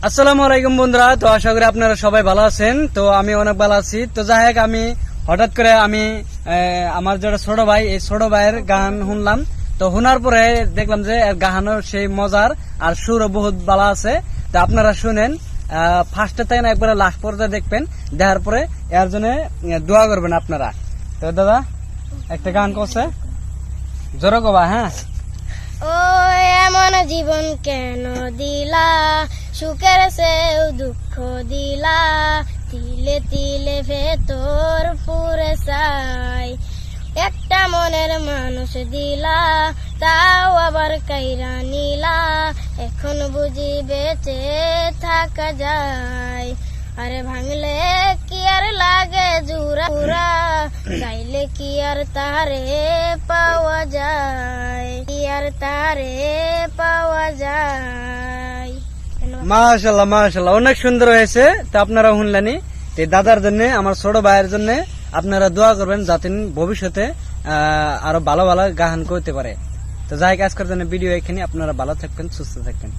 আসসালামু আলাইকুম বন্ধুরা। তো আশা করি আপনারা সবাই ভালো আছেন। তো আমি অনেক ভালো আছি। তো যাই হোক, আমি হঠাৎ করে আমার যেটা ছোট ভাই, এই ছোট ভাইয়ের গান শুনলাম। তো শোনার পরে দেখলাম যে এর গানের সেই মজার আর সুরও বহুত ভালো আছে। তো আপনারা শুনেন, ফার্স্টে থেকে না একবারে লাস্ট পর্যায়ে দেখবেন, দেখার পরে এর জন্য দোয়া করবেন আপনারা। তো দাদা একটা গান করছে, জোরে কবা। হ্যাঁ। ও এমন জীবন কেন দিলা, সুখের সেও দুঃখ দিলা, তিলে তিলে ভেতর পুরে চাই, একটা মনের মানুষ দিলা, তাও আবার কাইরা নিলা, এখন বুঝি বেঁচে থাকা যায়। আরে ভাঙলে কি আর লাগে জুরা পুরা, চাইলে কি আর তারে পাওয়া যায়, কি আর তারে পাওয়া যায়। মাশাআল্লাহ মাশাআল্লাহ, অনেক সুন্দর হয়েছে। তো আপনারা শুনলেনি। এই দাদার জন্য, আমার ছোট ভাইয়ের জন্য আপনারা দোয়া করবেন, যাতে ভবিষ্যতে আরো ভালো ভালো গান করতে পারে। তো যাই, আজকের জন্য ভিডিও এখানে। আপনারা ভালো থাকবেন, সুস্থ থাকবেন।